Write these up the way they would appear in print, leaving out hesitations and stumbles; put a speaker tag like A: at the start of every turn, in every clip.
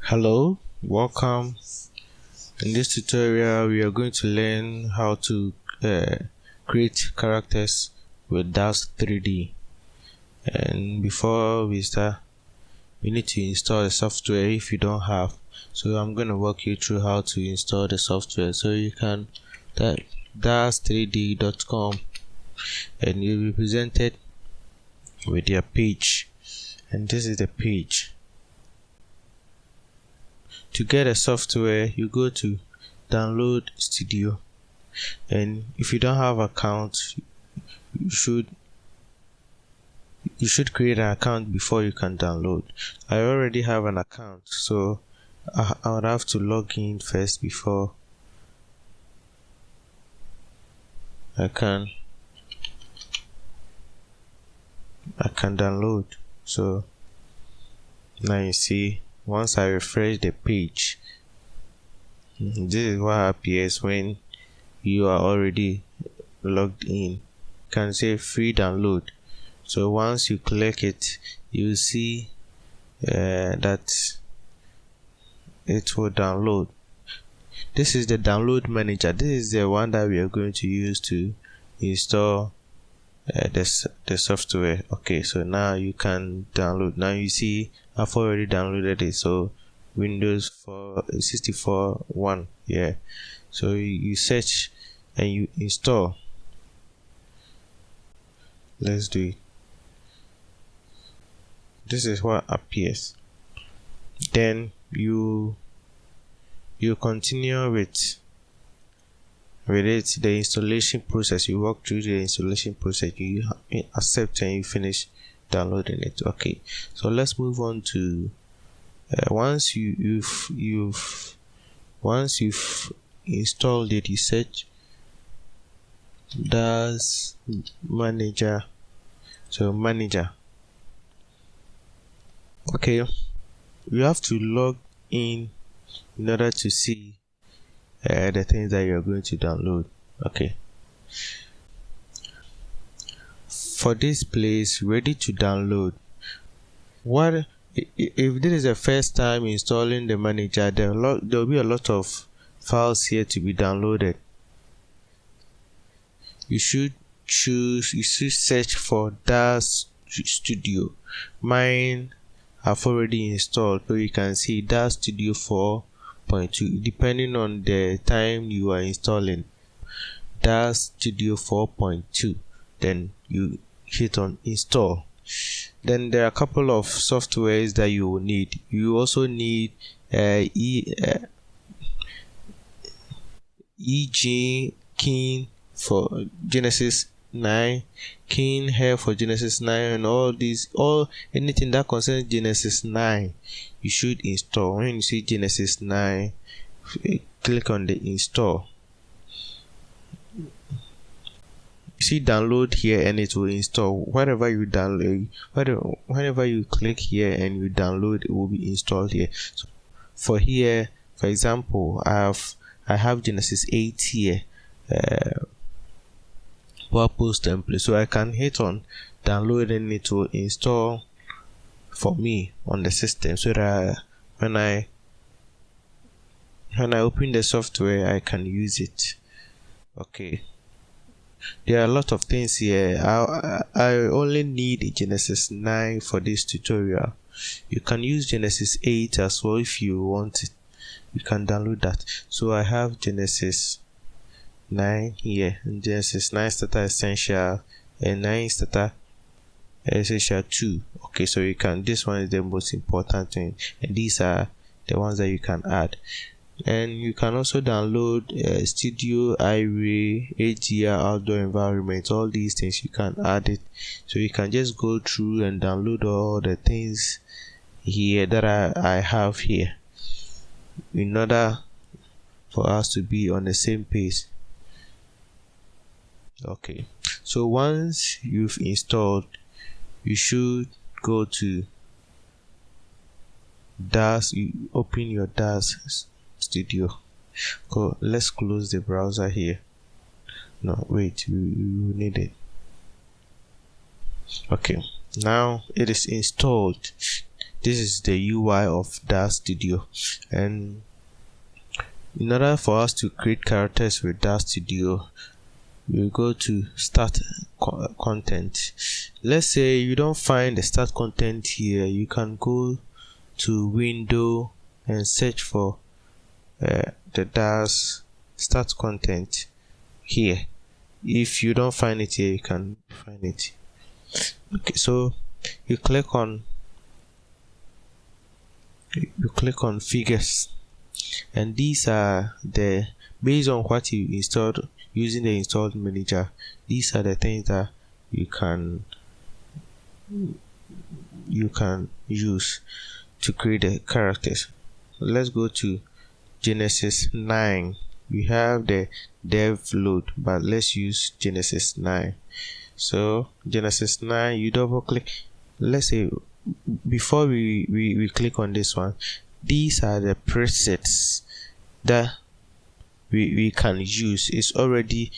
A: Hello, welcome. In this tutorial, we are going to learn how to create characters with DAX 3D. And before we start, we need to install the software if you don't have. So I'm going to walk you through how to install the software. So you can type dax3d.com and you'll be presented with your page. And this is the page. To get a software, you go to download studio, and if you don't have account, you should create an account before you can download. I already have an account, so I would have to log in first before I can download. So now you see, once I refresh the page, this is what appears when you are already logged in. You can say free download. So once you click it, you see that it will download. This is the download manager. This is the one that we are going to use to install the software. Okay, so now you can download. Now you see I've already downloaded it. So Windows 64 1, yeah. So you search and you install. Let's do it. This is what appears. Then you continue with it, the installation process. You walk through the installation process, you accept, and you finish downloading it. Okay, so let's move on to once you've installed it, you search DAX manager. So manager. Okay, you have to log in order to see the things that you're going to download. Okay, for this place, ready to download. What if this is the first time installing the manager? There will be a lot of files here to be downloaded. You should search for DAX Studio. Mine have already installed, so you can see DAX Studio 4.2, depending on the time you are installing. DAX Studio 4.2, then you hit on install. Then there are a couple of softwares that you will need. You also need EG Keen for Genesis 9, Keen here for Genesis 9, and anything that concerns Genesis 9 you should install. When you see Genesis 9, click on the install. You see download here and it will install. Whatever you download, whenever you click here and you download, it will be installed here. So for example, I have Genesis 8 here, purpose template, so I can hit on download and it will install for me on the system, so that when I open the software, I can use it. Okay, there are a lot of things here. I only need Genesis 9 for this tutorial. You can use Genesis 8 as well if you want it. You can download that. So I have Genesis 9 here, and Genesis 9 Starter Essential and 9 Starter Essential 2. Okay, so you can, this one is the most important thing, and these are the ones that you can add. And you can also download Studio, Iray, AGR, Outdoor Environment. All these things you can add it. So you can just go through and download all the things here that I have here, in order for us to be on the same page. Okay, so once you've installed, you should go to DAX. You open your DAX Studio. Let's close the browser here. No, wait, you need it. Okay, now it is installed. This is the UI of Dart Studio. And in order for us to create characters with Dart Studio, you go to start content. Let's say you don't find the start content here, you can go to window and search for the Dart start content here. If you don't find it here, you can find it. Okay, so you click on figures, and these are the, based on what you installed using the installed manager, these are the things that you can use to create the characters. Let's go to Genesis 9. We have the dev load, but let's use Genesis 9. So Genesis 9, you double click. Let's say before we click on this one, these are the presets that we can use. It's already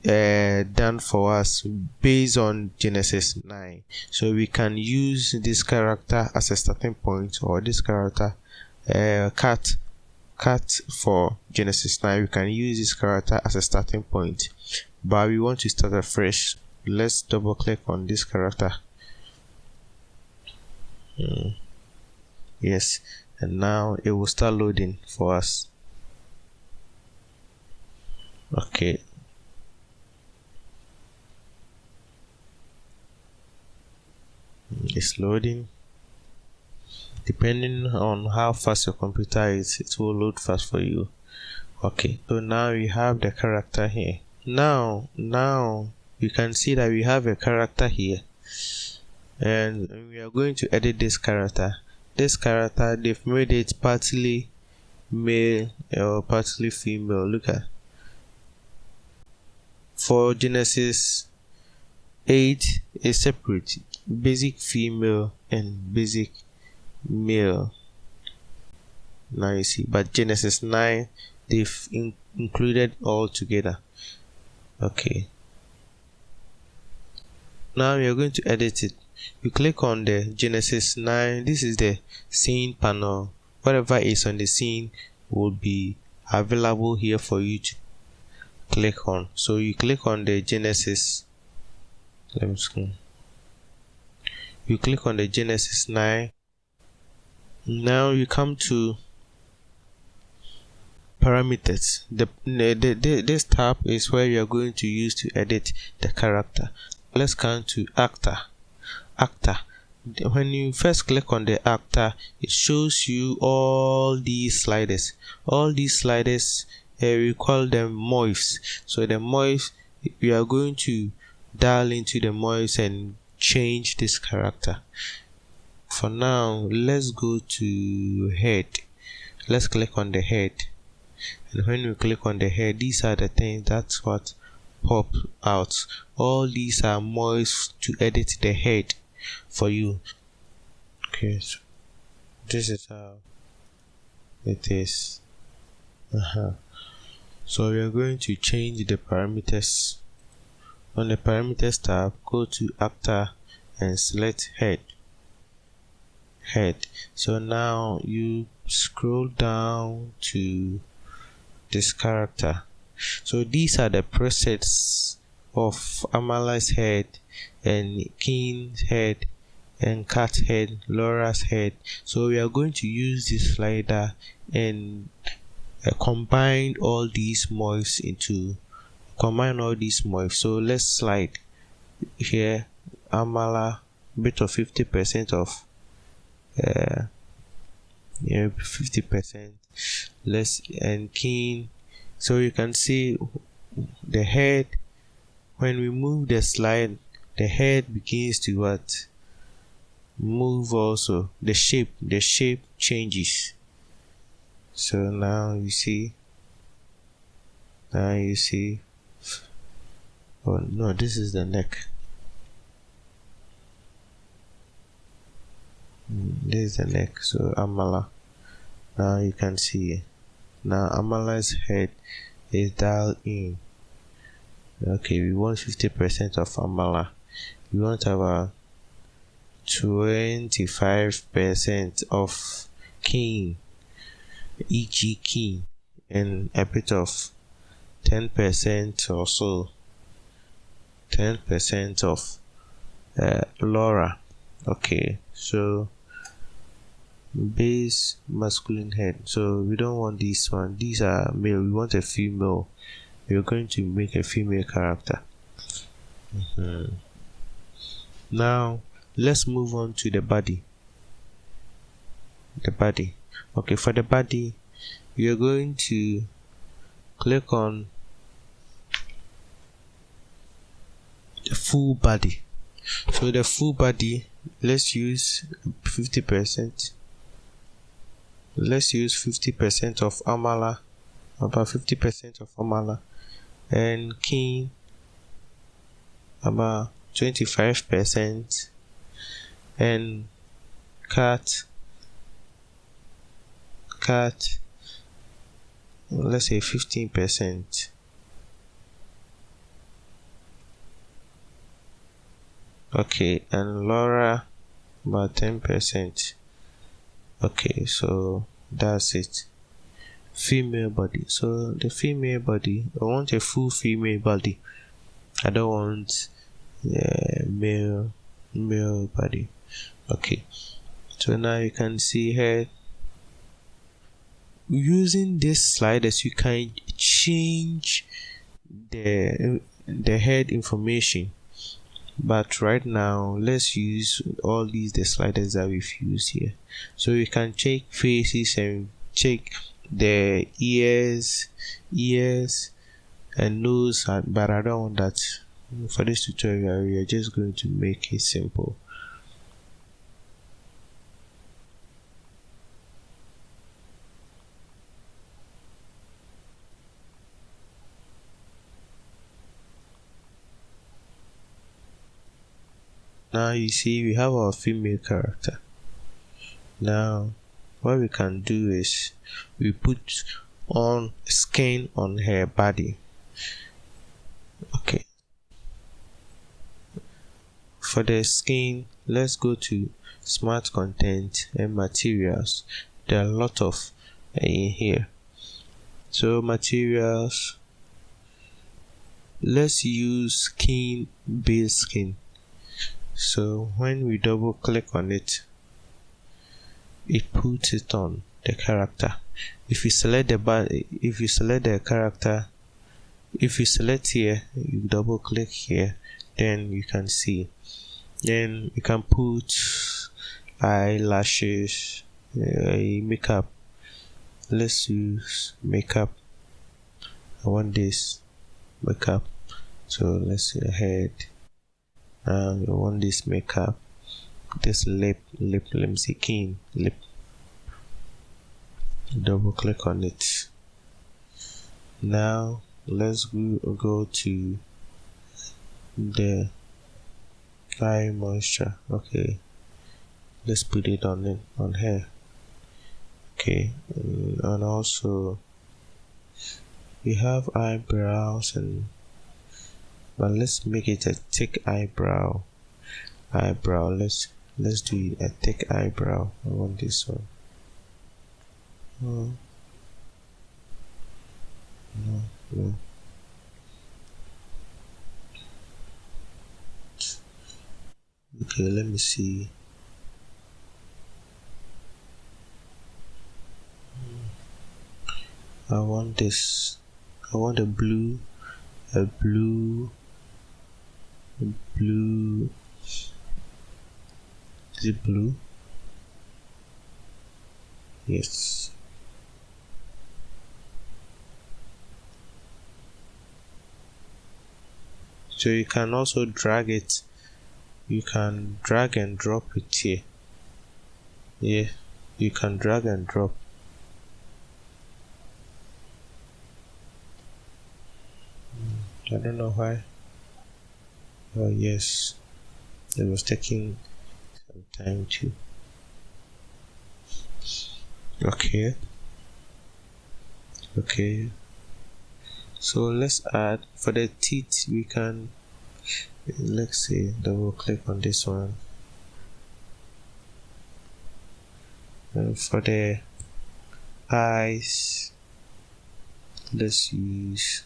A: done for us based on Genesis 9. So we can use this character as a starting point, or this character cat for Genesis 9. We can use this character as a starting point, but we want to start afresh. Let's double click on this character. Yes, and now it will start loading for us. Okay, it's loading. Depending on how fast your computer is, it will load fast for you. Okay, so now we have the character here. Now you can see that we have a character here, and we are going to edit this character. This character, they've made it partly male or partly female. Look at, for Genesis 8 is separate, basic female and basic male. Now you see, but Genesis 9, they've included all together. Okay, now we are going to edit it. You click on the Genesis 9. This is the scene panel. Whatever is on the scene will be available here for you to click on. So you click on the Genesis. You click on the Genesis 9. Now you come to parameters. This tab is where you are going to use to edit the character. Let's come to actor. When you first click on the actor, it shows you all these sliders. We call them morphs. So the morphs, we are going to dial into the morphs and change this character. For now, let's go to head. Let's click on the head, and when we click on the head, these are the things that's what pop out. All these are morphs to edit the head for you. Okay, so this is how it is. So we are going to change the parameters. On the parameters tab, go to actor and select head. So now you scroll down to this character. So these are the presets of Amala's head and Keen's head and Cat's head, Laura's head. So we are going to use this slider and combine all these morphs. So let's slide here. Amala, bit of 50% of 50%. And Keen. So you can see the head. When we move the slide, the head begins to move also. The shape changes. So now you see. Oh no, this is the neck. This is the neck. So Amala. Now you can see. Now Amala's head is dialed in. Okay, we want 50% of Amala. We want our 25% of kin, e.g. kin, and a bit of 10% or so, 10% of Laura. Okay, so base masculine head. So we don't want this one. These are male. We want a female. We're going to make a female character. Now let's move on to the body. The body. Okay, for the body, you're going to click on the full body. So the full body, let's use 50%. Let's use 50% of Amala, about 50% of Amala, and King about 25%, and cat, let's say 15%. Okay, and Laura about 10%. Okay, so that's it. Female body. So the female body, I want a full female body. I don't want male body. Okay, so now you can see here, using this sliders you can change the head information, but right now let's use all the sliders that we've used here. So you can check faces and check the ears and nose, but I don't want that. For this tutorial we are just going to make it simple. Now you see we have our female character. Now what we can do is we put on skin on her body. Okay, for the skin, let's go to smart content and materials. There are a lot of in here. So materials, let's use skin, base skin. So when we double click on it, it puts it on the character. If you select the body, if you select the character, if you select here, you double click here, then you can see. Then you can put eyelashes, makeup. Let's use makeup. I want this makeup, so let's see head. I want this makeup, this lip, let me see, king lip. Double click on it. Now let's go to the eye moisture. Okay, let's put it on here. Okay, and also we have eyebrows, but let's make it a thick eyebrow. Let's do a thick eyebrow. I want this one. No. Okay, let me see. I want this. I want a blue. Is it blue? Yes. So you can also drag it. You can drag and drop it here. Yeah, you can drag and drop. I don't know why. Oh yes, it was taking some time too. Okay. So let's add, for the teeth we can, let's say double click on this one. And for the eyes, let's use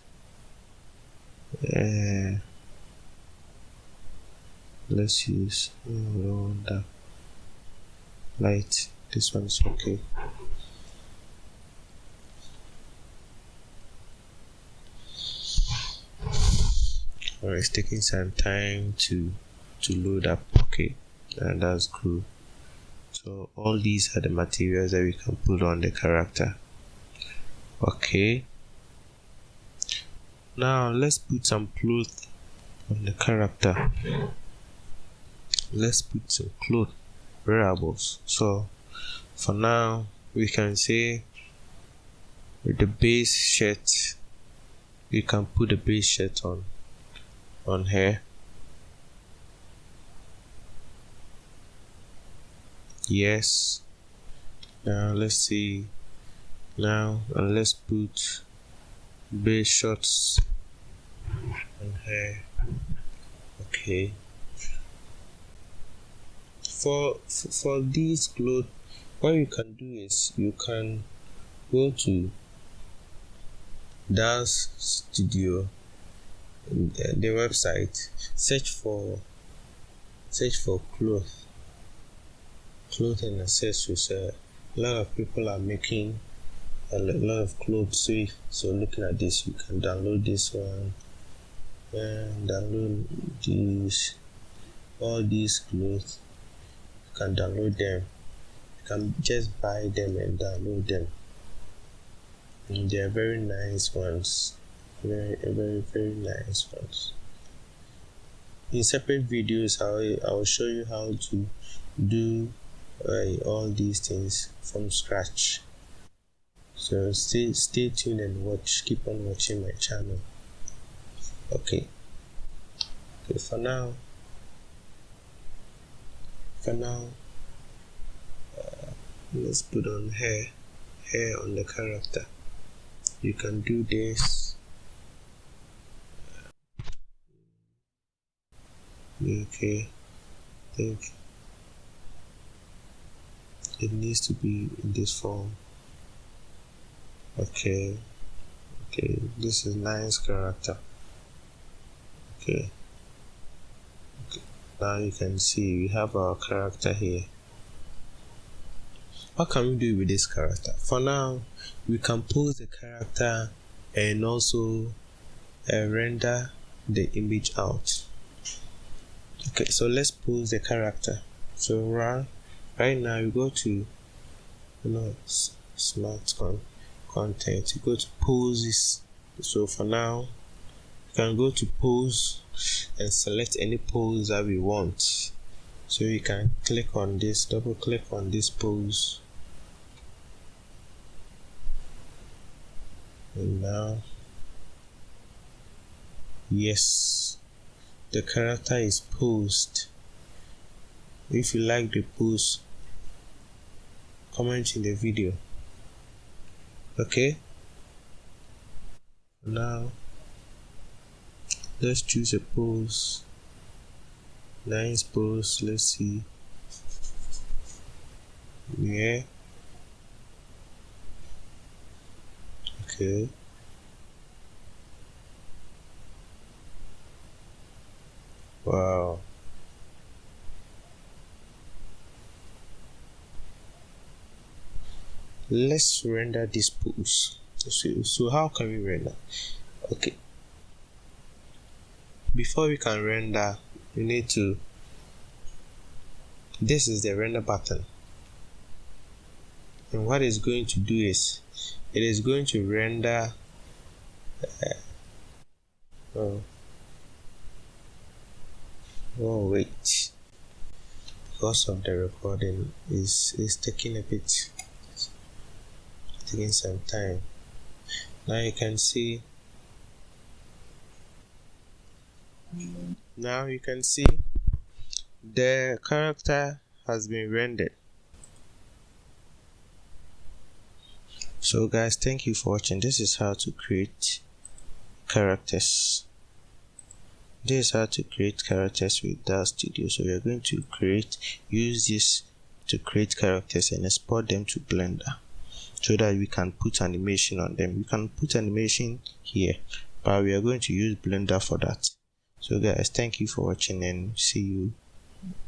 A: that light. This one's okay. Alright, it's taking some time to load up. Okay, and that's cool. So all these are the materials that we can put on the character. Okay, now let's put some clothes on the character. Let's put some clothes wearables. So for now we can say with the base shirt, you can put the base shirt on her. Yes. Now let's see. Now let's put base shorts on her. Okay. For these clothes, what you can do is you can go to Dance Studio, the website, search for clothes and accessories. A lot of people are making a lot of clothes. So looking at this, you can download this one and download all these clothes. You can download them. You can just buy them and download them. And they are very nice ones. Very nice ones. In separate videos, I will show you how to do all these things from scratch. So stay tuned and keep on watching my channel. Okay, for now let's put on hair on the character. You can do this. Okay, I think it needs to be in this form. Okay, this is nice character. Okay, now you can see we have our character here. What can we do with this character? For now, we can pose the character and also render the image out. Okay, so let's pose the character. So right now you go to smart content, you go to poses. So for now you can go to pose and select any pose that we want. So you can click on this, double click on this pose, and now yes, the character is posed. If you like the pose, comment in the video. Okay, now let's choose a pose. Nice pose. Let's see. Yeah. Okay. Wow. Let's render this pose. So how can we render? Okay. Before we can render, we need to. This is the render button. And what it's going to do is, it is going to render. Oh wait, because of the recording is taking some time. Now you can see. Now you can see the character has been rendered. So guys, thank you for watching. This is how to create characters. This is how to create characters with Dance Studio. So we are going to use this to create characters and export them to Blender so that we can put animation on them. You can put animation here, but we are going to use Blender for that. So guys, thank you for watching and see you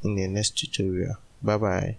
A: in the next tutorial. Bye bye.